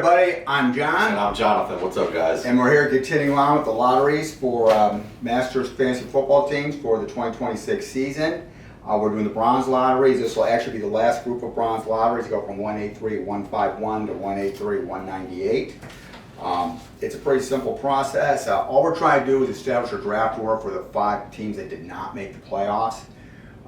everybody, I'm John. And I'm Jonathan. What's up, guys? And we're here continuing on with the lotteries for Masters Fantasy Football teams for the 2026 season. We're doing the bronze lotteries. This will actually be the last group of bronze lotteries. Go from 183, 151 to 183, 198. It's a pretty simple process. All we're trying to do is establish a draft order for the 5 teams that did not make the playoffs.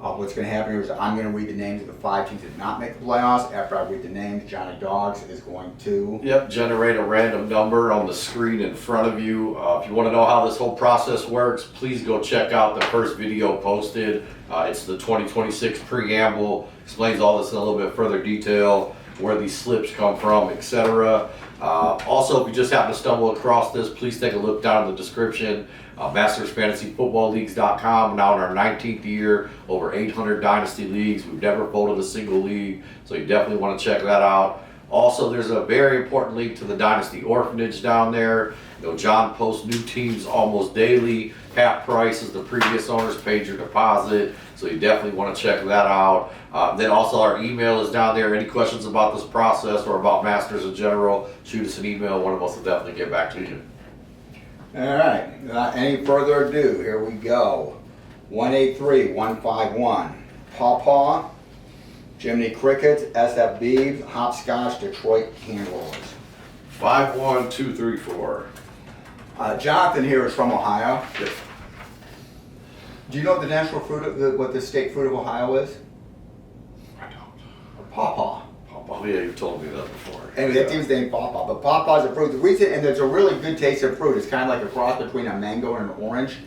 What's going to happen here is I'm going to read the names of the 5 teams that did not make the playoffs. After I read the names, Johnny Dogs is going to generate a random number on the screen in front of you. If you want to know how this whole process works, please go check out the first video posted. It's the 2026 preamble. Explains all this in a little bit further detail, where these slips come from, etc. Also, if you just happen to stumble across this, please take a look down in the description. MastersFantasyFootballLeagues.com, now in our 19th year, over 800 Dynasty leagues. We've never folded a single league, so you definitely want to check that out. Also, there's a very important link to the Dynasty Orphanage down there. You know, John posts new teams almost daily. Half price is the previous owners paid your deposit, so you definitely want to check that out. Then also our email is down there. Any questions about this process or about Masters in general, shoot us an email. One of us will definitely get back to you. All right, without any further ado, here we go. 183, 151, Pawpaw, Jiminy Crickets, SF Beebs, Hopscotch, Detroit Handlers. 51234. Jonathan here is from Ohio. Yes. Do you know what the national fruit of what the state fruit of Ohio is? I don't. Pawpaw. Oh yeah, you've told me that before. Anyway, that team's named Pawpaw, but Pawpaw is a fruit. The reason, and there's a really good taste of fruit. It's kind of like a cross between a mango and an orange,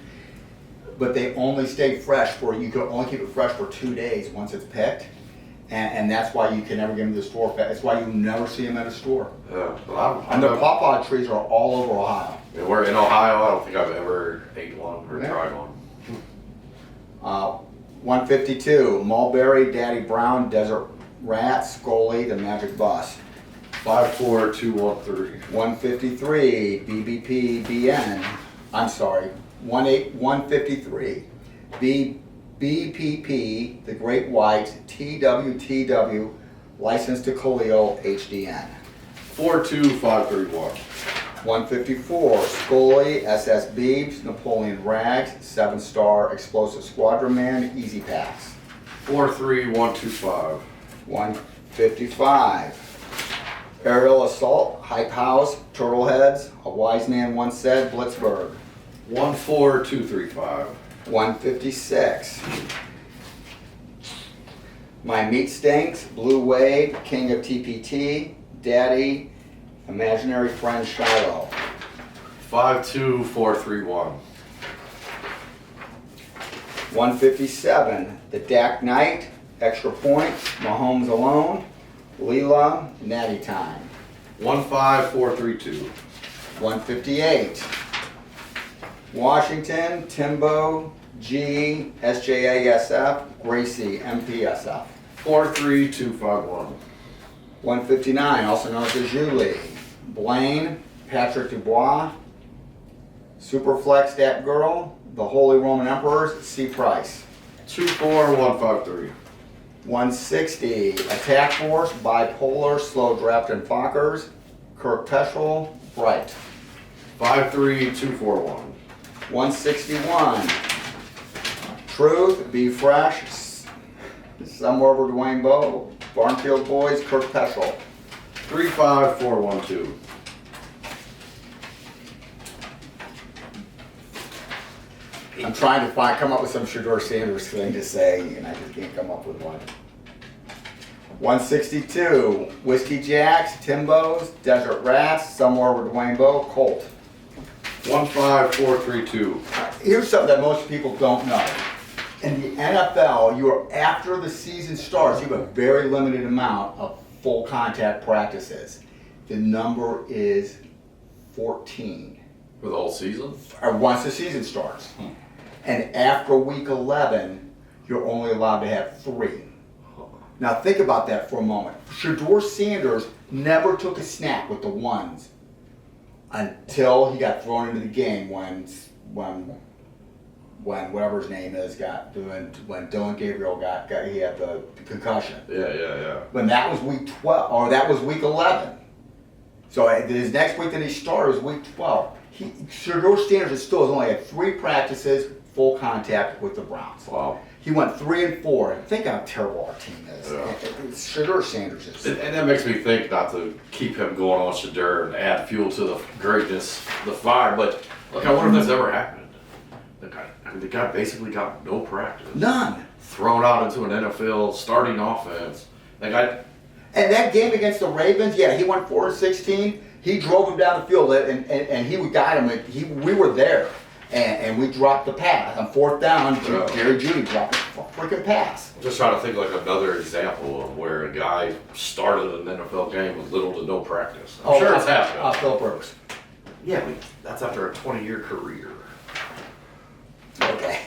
but they only stay fresh for, you can only keep it fresh for 2 days once it's picked, and that's why you can never get them to the store. That's why you never see them at a store. Yeah, well, And the Pawpaw trees are all over Ohio. Yeah, we're in Ohio. I don't think I've ever ate one or tried one. 152, Mulberry, Daddy Brown, Desert Rat, Scully, the Magic Bus. 54213. 153, BBP, BN. I'm sorry, 153, BPP, the Great White, TWTW, licensed to Khalil, HDN. 42531. 154, Scully, SS Beebs, Napoleon Rags, 7-star Explosive Squadron Man, Easy Packs. 43125. 155, Aerial Assault, Hype House, Turtle Heads, A Wise Man Once Said, Blitzburg. 14235. 156, My Meat Stinks, Blue Wave, King of TPT, Daddy, Imaginary Friend Shiloh. 52431. 157, The Dak Knight, Extra Point, Mahomes Alone, Leela, Natty Time. 15432. 158, Washington, Timbo, G, SJASF, Gracie, MPSF. 43251. 159, also known as Julie, Blaine, Patrick Dubois, Superflex Dat Girl, The Holy Roman Emperors, C. Price. 24153. 160, Attack Force, Bipolar, Slow Draft and Fockers, Kirk Peschel, Bright. 53241. 161, Truth, Be Fresh, Somewhere Over Dwayne Bowe, Barnfield Boys, Kirk Peschel. 35412. I'm trying to come up with some Shedeur Sanders thing to say, and I just can't come up with one. 162, Whiskey Jacks, Timbos, Desert Rats, Somewhere Over Dwayne Bowe, Colt. 15432. Here's something that most people don't know. In the NFL, you are, after the season starts, you have a very limited amount of full contact practices. The number is 14. For the whole season? Or once the season starts. And after week 11, you're only allowed to have 3. Now think about that for a moment. Shedeur Sanders never took a snap with the ones until he got thrown into the game when whatever his name is when Dylan Gabriel he had the concussion. Yeah. When that was week 12 or that was week 11. So his next week that he started was week 12. Shedeur Sanders is still has only had 3 practices, full contact with the Browns. Wow. He went 3-4. Think how terrible our team is. Yeah. Shedeur Sanders is. And that makes me think not to keep him going on Shedeur and add fuel to the greatness, the fire. But look, I wonder if that's ever happened. The guy basically got no practice. None. Thrown out into an NFL starting offense. And that game against the Ravens, yeah, he went 4-16. He drove him down the field, and he got him. We were there, and we dropped the pass on 4th down. Jerry Jeudy dropped a freaking pass. I'm just trying to think like another example of where a guy started an NFL game with little to no practice. I'm sure it's happened. Phil Brooks. Yeah, but that's after a 20-year career. Okay.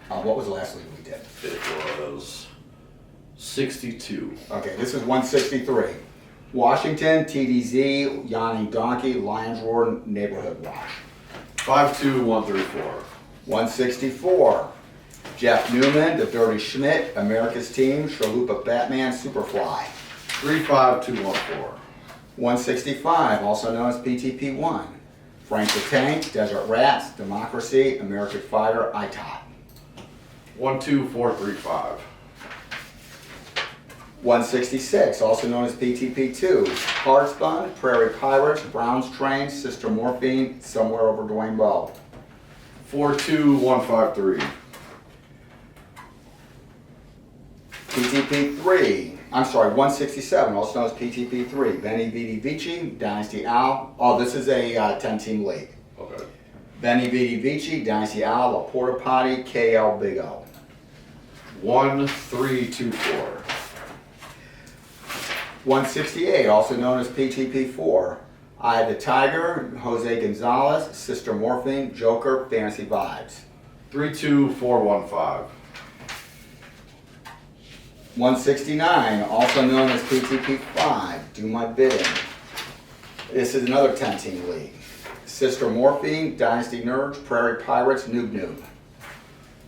What was the last league we did? It was 62. Okay, this is 163. Washington, TDZ, Yanni Donkey, Lions Roar, Neighborhood Watch. 52134. 164. Jeff Newman, The Dirty Schmidt, America's Team, Chalupa Batman, Superfly. 35214. 165, also known as PTP1. Frank the Tank, Desert Rats, Democracy, American Fighter, ITOT. 12435. 166, also known as PTP2. Hardspun, Prairie Pirates, Browns Train, Sister Morphine, Somewhere Over Dwayne Bowe. 42153. PTP3, 167, also known as PTP3. Benny Vidi Vici, Dynasty Al. Oh, this is a 10-team league. Okay. Benny Vidi Vici, Dynasty Al, La Porta Potty, KL Big O. 1324. 168, also known as PTP4. Eye of the Tiger, Jose Gonzalez, Sister Morphine, Joker, Fantasy Vibes. 32415. 169, also known as PTP5, Do My Bidding. This is another 10-team league. Sister Morphine, Dynasty Nerds, Prairie Pirates, Noob Noob.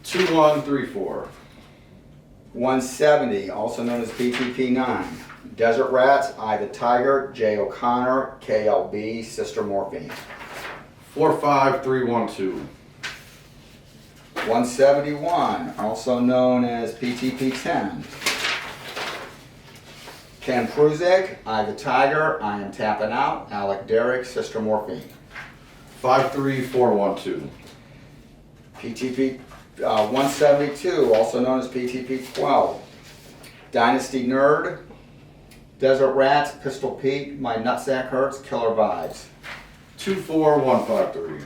2134. 170, also known as PTP9. Desert Rats, Eye the Tiger, Jay O'Connor, KLB, Sister Morphine. 45312. 171, also known as PTP10. Ken Pruzek, Eye the Tiger, I Am Tapping Out, Alec Derrick, Sister Morphine. 53412. PTP 172, also known as PTP 12. Dynasty Nerd, Desert Rats, Pistol Pete, My Nutsack Hurts, Killer Vibes. 24153.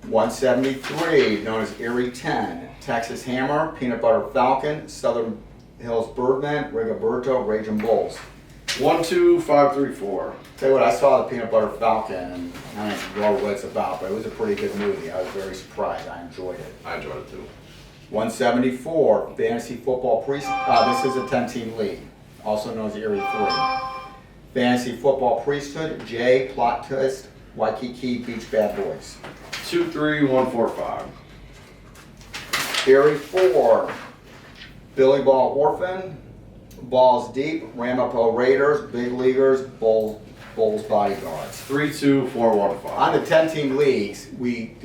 173, known as Erie 10. Texas Hammer, Peanut Butter Falcon, Southern Hills Birdman, Rigoberto, Raging Bulls. 12534. Tell you what, I saw the Peanut Butter Falcon, and I don't know what it's about, but it was a pretty good movie. I was very surprised. I enjoyed it. I enjoyed it too. 174, Fantasy Football Priest. This is a 10-team league, also known as Erie 3. Fantasy Football Priesthood, Jay, Plot Twist, Waikiki Beach Bad Boys. 23145. Erie 4, Billy Ball Orphan, Balls Deep, Ramapo Raiders, Big Leaguers, Bulls Bodyguards. 32415. On the 10-team leagues, we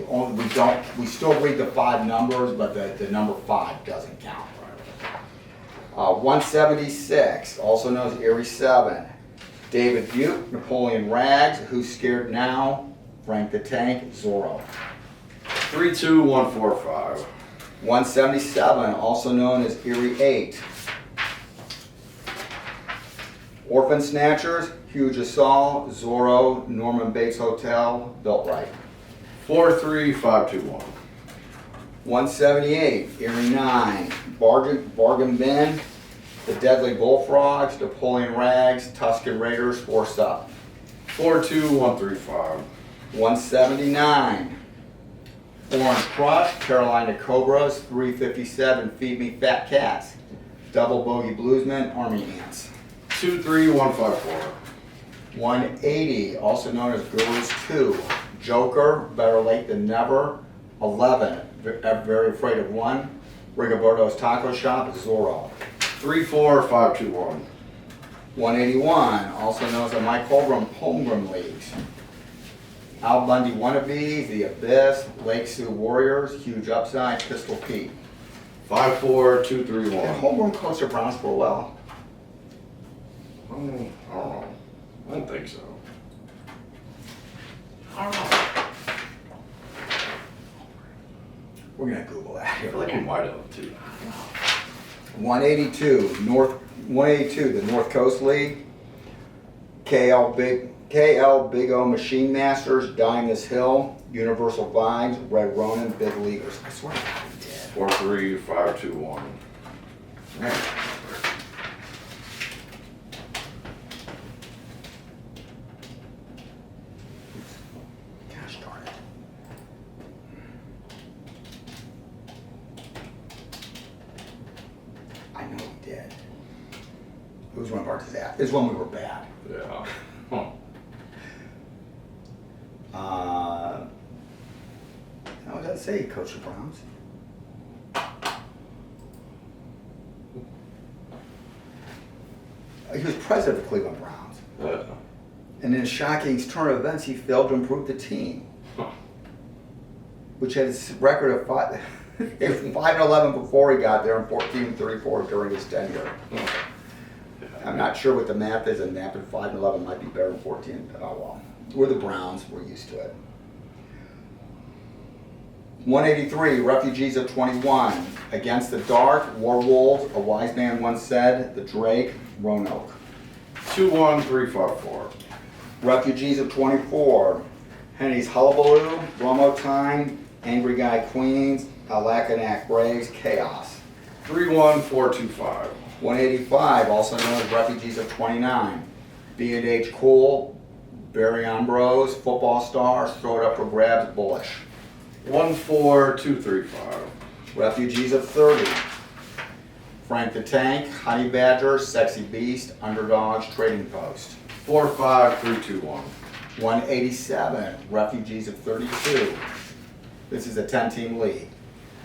still read the 5 numbers, but the number 5 doesn't count. 176, also known as Erie 7. David Butte, Napoleon Rags, Who's Scared Now, Frank the Tank, Zorro. 32145. 177, also known as Erie 8. Orphan Snatchers, Huge Assault, Zorro, Norman Bates Hotel, Built Right. 43521. 178, Erie 9, Bargain Bin, The Deadly Bullfrogs, Napoleon Rags, Tuscan Raiders, Force Up. 42135. 179, Orange Crush, Carolina Cobras, 357, Feed Me Fat Cats, Double Bogey Bluesmen, Army Ants. 23154. 180, also known as Gurus 2, Joker, Better Late Than Never, 11, Very Afraid of One, Rigoberto's Taco Shop, Zorro. 34521. 181, also known as the Mike Holmgren Leagues. Al Bundy Wannabes, The Abyss, Lake Sioux Warriors, Huge Upside, Pistol Pete. 54231. Yeah, Holmgren coached the Browns for a while. I don't know. I don't think so. I don't know. We're gonna Google that I here. feel like we might have too. 182, the North Coast League. KL Big O Machine Masters, Dying This Hill, Universal Vibes, Red Ronin, Big Leaguers. I swear to God, we did. 43521. Gosh darn it. I know we did. It was one of our disasters. It was when we were bad. Yeah. Huh. How does that say, Coach the Browns? He was president of the Cleveland Browns. And in a shocking turn of events, he failed to improve the team, which had a record of 5-11 before he got there and 14-34 during his tenure. I'm not sure what the math is in that, but 5-11 might be better than 14. Oh well, we're the Browns. We're used to it. 183, Refugees of 21. Against the Dark, Warwolves, A Wise Man Once Said, The Drake, Roanoke. 21354. Refugees of 24, Henny's Hullabaloo, Romo Time, Angry Guy Queens, Alakanac Braves, Chaos. 31425. 185, also known as Refugees of 29, B&H Cool, Barry Ambrose, Football Stars, Throw It Up for Grabs, Bullish. 14235. Refugees of 30, Frank the Tank, Honey Badger, Sexy Beast, Underdogs, Trading Post. 45321. 187, Refugees of 32. This is a 10-team league.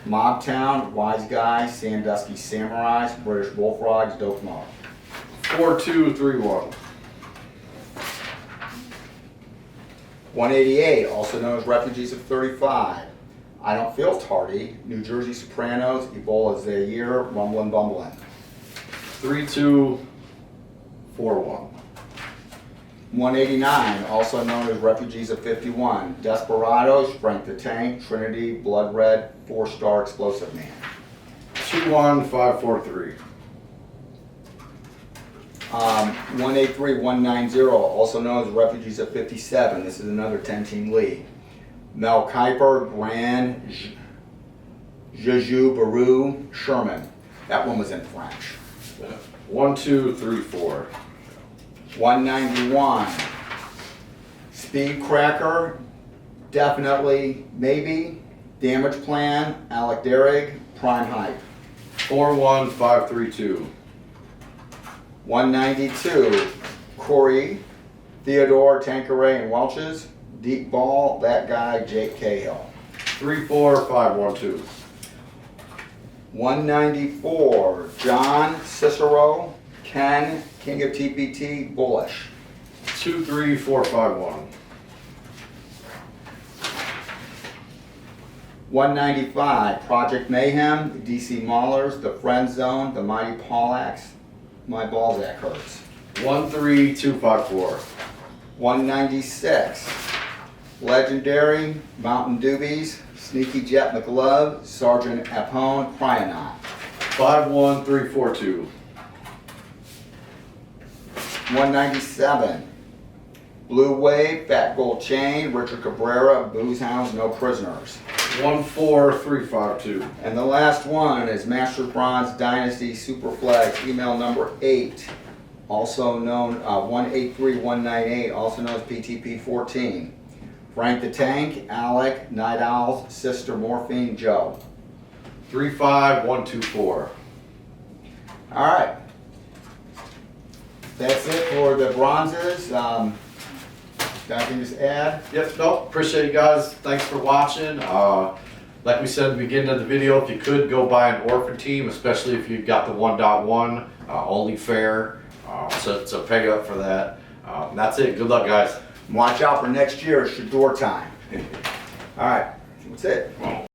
Mobtown, Wise Guy, Sandusky Samurais, British Bullfrogs, Dope Mo. 4231. 188, also known as Refugees of 35. I Don't Feel Tardy, New Jersey Sopranos, Ebola Zaire, Rumblin' Bumblin'. 3241. 189, also known as Refugees of 51. Desperados, Frank the Tank, Trinity, Blood Red, 4-Star Explosive Man. 21543. 183, 190, also known as Refugees of 57. This is another 10-team league. Mel Kiper, Grand, Jeju, Baru, Sherman. That one was in French. 1234. 191, Speed Cracker, Definitely, Maybe, Damage Plan, Alec Derrig, Prime Hype. 41532. 192, Corey, Theodore, Tanqueray, and Welch's, Deep Ball, That Guy, Jake Cahill. 34512. 194, John, Cicero, Ken, King of TPT, Bullish. 23451. 195, Project Mayhem, DC Maulers, The Friend Zone, The Mighty Paulax, My Balzac Hurts. 13254. 196, Legendary, Mountain Doobies, Sneaky Jet McLove, Sergeant Apone, Cryonaut. 51342. 197, Blue Wave, Fat Gold Chain, Richard Cabrera, Booze Hounds, No Prisoners. 14352. And the last one is Masters Bronze Dynasty Superflex, email number 8, also known 183198, also known as PTP14. Frank the Tank, Alec, Night Owls, Sister Morphine, Joe. 35124. All right. That's it for the bronzes. I can just add. Yep, no, appreciate you guys. Thanks for watching. Like we said at the beginning of the video, if you could go buy an Orphan team, especially if you've got the 1.1, only fair. So pay up for that. That's it. Good luck, guys. Watch out for next year, Shador time. All right, that's it.